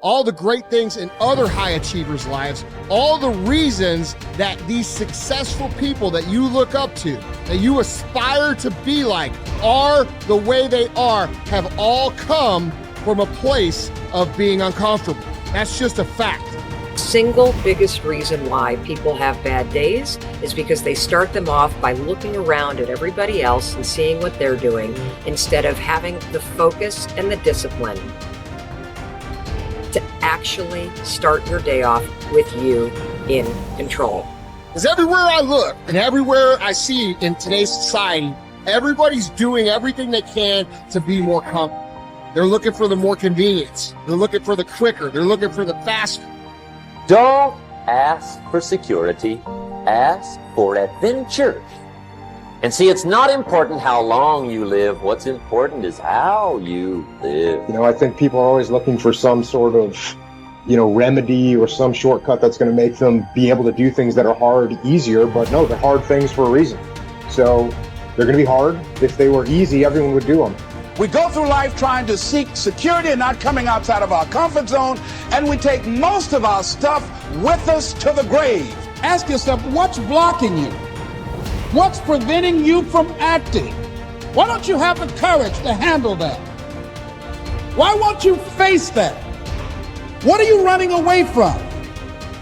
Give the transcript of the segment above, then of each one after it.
all the great things in other high achievers' lives, all the reasons that these successful people that you look up to, that you aspire to be like, are the way they are, have all come from a place of being uncomfortable. That's just a fact. Single biggest reason why people have bad days is because they start them off by looking around at everybody else and seeing what they're doing instead of having the focus and the discipline to actually start your day off with you in control. Because everywhere I look and everywhere I see in today's society, everybody's doing everything they can to be more comfortable. They're looking for the more convenience. They're looking for the quicker. They're looking for the faster. Don't ask for security, ask for adventure. And see, it's not important how long you live. What's important is how you live. I think people are always looking for some sort of, remedy or some shortcut that's going to make them be able to do things that are hard easier. But no, they're hard things for a reason. So they're going to be hard. If they were easy, everyone would do them. We go through life trying to seek security and not coming outside of our comfort zone, and we take most of our stuff with us to the grave. Ask yourself, what's blocking you? What's preventing you from acting? Why don't you have the courage to handle that? Why won't you face that? What are you running away from?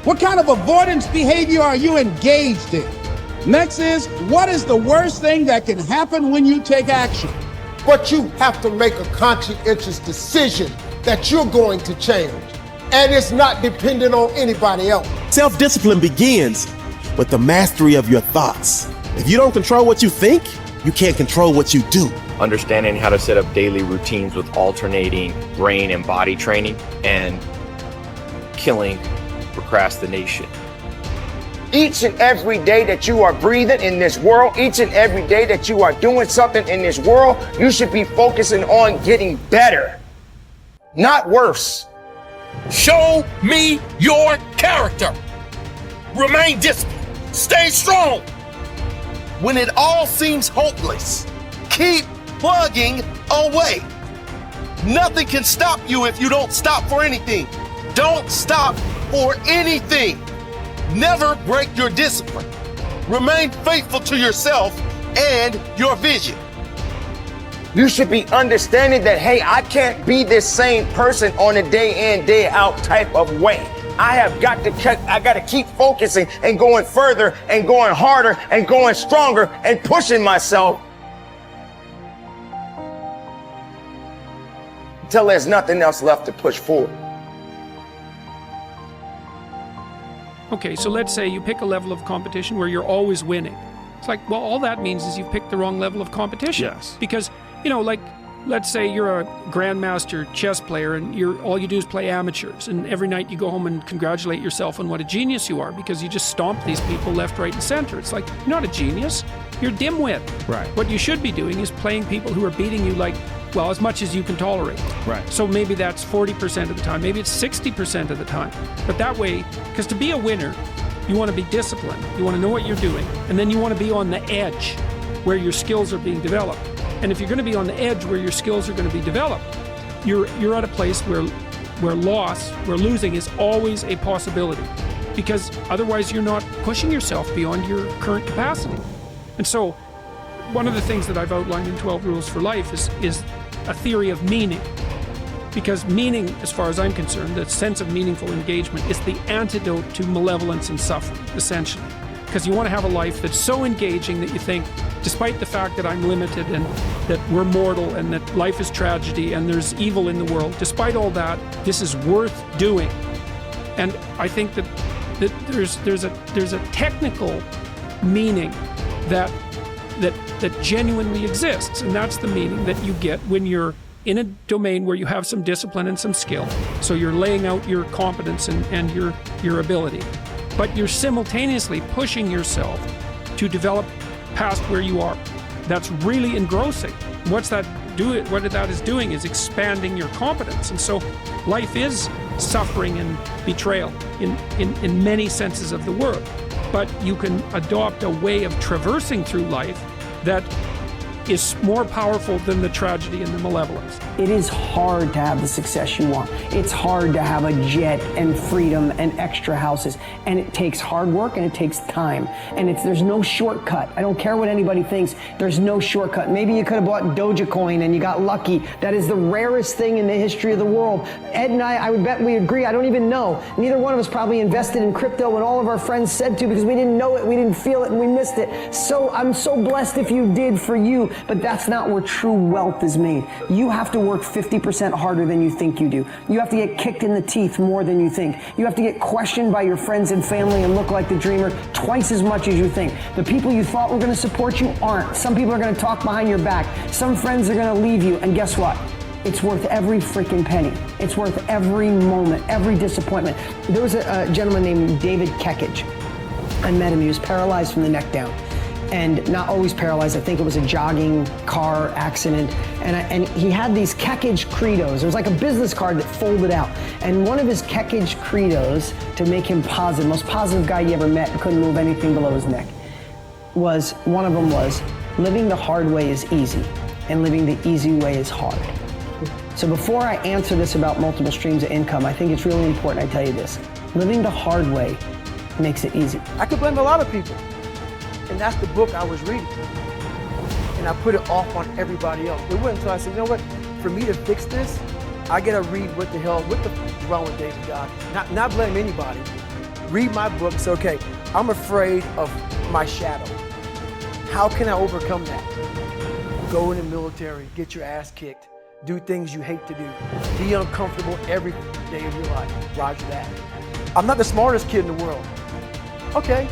What kind of avoidance behavior are you engaged in? Next is, what is the worst thing that can happen when you take action? But you have to make a conscientious decision that you're going to change. And it's not dependent on anybody else. Self-discipline begins with the mastery of your thoughts. If you don't control what you think, you can't control what you do. Understanding how to set up daily routines with alternating brain and body training and killing procrastination. Each and every day that you are breathing in this world, each and every day that you are doing something in this world, you should be focusing on getting better, not worse. Show me your character. Remain disciplined. Stay strong. When it all seems hopeless, keep plugging away. Nothing can stop you if you don't stop for anything. Don't stop for anything. Never break your discipline. Remain faithful to yourself and your vision. You should be understanding that, hey, I can't be this same person on a day in, day out type of way. I got to keep focusing and going further and going harder and going stronger and pushing myself until there's nothing else left to push forward. Okay, so let's say you pick a level of competition where you're always winning. It's like, well, all that means is you've picked the wrong level of competition. Yes. Because, let's say you're a grandmaster chess player and all you do is play amateurs, and every night you go home and congratulate yourself on what a genius you are because you just stomp these people left, right, and center. It's like, you're not a genius, you're a dimwit. Right. What you should be doing is playing people who are beating you as much as you can tolerate. Right. So maybe that's 40% of the time, maybe it's 60% of the time. But that way, because to be a winner, you want to be disciplined, you want to know what you're doing, and then you want to be on the edge where your skills are being developed. And if you're going to be on the edge where your skills are going to be developed, you're at a place where losing is always a possibility, because otherwise you're not pushing yourself beyond your current capacity. And so one of the things that I've outlined in 12 Rules for Life is a theory of meaning. Because meaning, as far as I'm concerned, the sense of meaningful engagement is the antidote to malevolence and suffering, essentially. Because you want to have a life that's so engaging that you think, despite the fact that I'm limited and that we're mortal and that life is tragedy and there's evil in the world, despite all that, this is worth doing. And I think that there's a technical meaning that genuinely exists, and that's the meaning that you get when you're in a domain where you have some discipline and some skill. So you're laying out your competence and your ability, but you're simultaneously pushing yourself to develop past where you are. That's really engrossing. What that is doing is expanding your competence. And so life is suffering and betrayal in many senses of the word. But you can adopt a way of traversing through life that is more powerful than the tragedy and the malevolence. It is hard to have the success you want. It's hard to have a jet and freedom and extra houses. And it takes hard work and it takes time. And there's no shortcut. I don't care what anybody thinks. There's no shortcut. Maybe you could have bought Dogecoin and you got lucky. That is the rarest thing in the history of the world. Ed and I would bet we agree. I don't even know. Neither one of us probably invested in crypto when all of our friends said to, because we didn't know it, we didn't feel it, and we missed it. So I'm so blessed if you did for you. But that's not where true wealth is made. You have to work 50% harder than you think you do. You have to get kicked in the teeth more than you think. You have to get questioned by your friends and family and look like the dreamer twice as much as you think. The people you thought were going to support you aren't. Some people are going to talk behind your back. Some friends are going to leave you. And guess what? It's worth every freaking penny. It's worth every moment, every disappointment. There was a gentleman named David Kekich. I met him. He was paralyzed from the neck down. And not always paralyzed. I think it was a jogging car accident. And he had these Kekich credos. It was like a business card that folded out. And one of his Kekich credos, to make him positive, most positive guy you ever met, couldn't move anything below his neck, one of them was, living the hard way is easy, and living the easy way is hard. So before I answer this about multiple streams of income, I think it's really important I tell you this. Living the hard way makes it easy. I could blame a lot of people. And that's the book I was reading. And I put it off on everybody else. It wasn't until I said, you know what, for me to fix this, I gotta read what the f is wrong with David Goggins. Not blame anybody. Read my book and say, okay, I'm afraid of my shadow. How can I overcome that? Go in the military, get your ass kicked, do things you hate to do, be uncomfortable every day of your life. Roger that. I'm not the smartest kid in the world. Okay.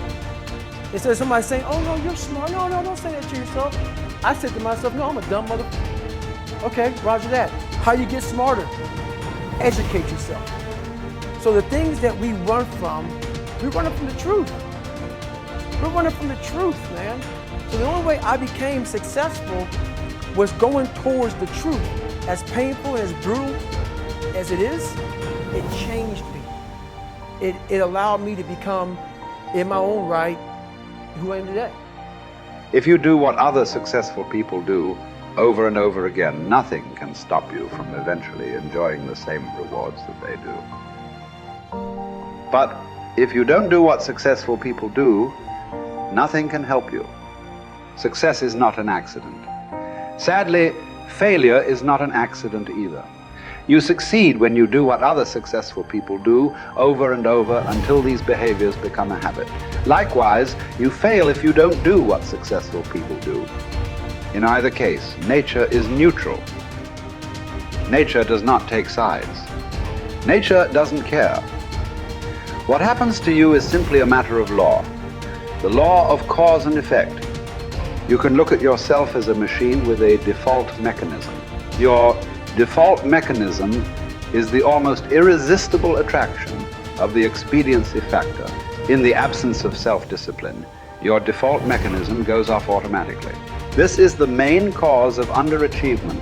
Instead of somebody saying, oh no, you're smart. No, don't say that to yourself. I said to myself, no, I'm a dumb motherfucker. Okay, roger that. How you get smarter? Educate yourself. So the things that we run from, we're running from the truth. We're running from the truth, man. So the only way I became successful was going towards the truth. As painful and as brutal as it is, it changed me. It allowed me to become, in my own right, who I am today. If you do what other successful people do over and over again, nothing can stop you from eventually enjoying the same rewards that they do. But if you don't do what successful people do, nothing can help you. Success is not an accident. Sadly, failure is not an accident either. You succeed when you do what other successful people do over and over until these behaviors become a habit. Likewise, you fail if you don't do what successful people do. In either case, nature is neutral. Nature does not take sides. Nature doesn't care. What happens to you is simply a matter of law. The law of cause and effect. You can look at yourself as a machine with a default mechanism. Your default mechanism is the almost irresistible attraction of the expediency factor. In the absence of self-discipline, your default mechanism goes off automatically. This is the main cause of underachievement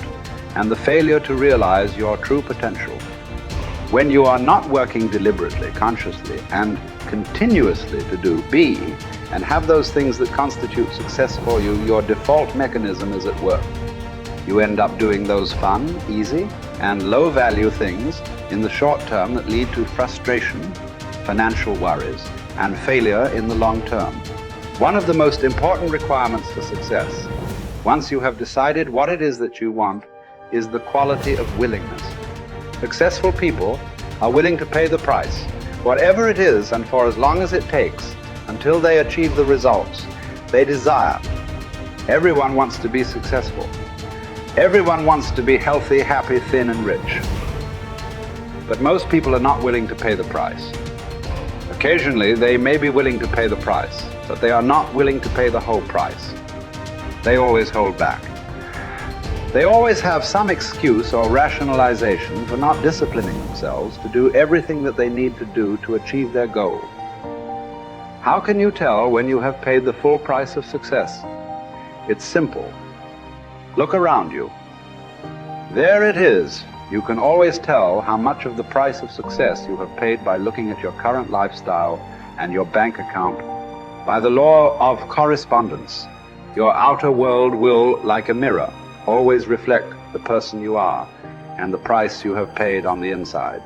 and the failure to realize your true potential. When you are not working deliberately, consciously, and continuously to be and have those things that constitute success for you, your default mechanism is at work. You end up doing those fun, easy, and low-value things in the short term that lead to frustration, financial worries, and failure in the long term. One of the most important requirements for success, once you have decided what it is that you want, is the quality of willingness. Successful people are willing to pay the price, whatever it is and for as long as it takes, until they achieve the results they desire. Everyone wants to be successful. Everyone wants to be healthy, happy, thin, and rich. But most people are not willing to pay the price. Occasionally, they may be willing to pay the price, but they are not willing to pay the whole price. They always hold back. They always have some excuse or rationalization for not disciplining themselves to do everything that they need to do to achieve their goal. How can you tell when you have paid the full price of success? It's simple. Look around you. There it is. You can always tell how much of the price of success you have paid by looking at your current lifestyle and your bank account. By the law of correspondence, Your outer world will, like a mirror, always reflect the person you are and the price you have paid on the inside.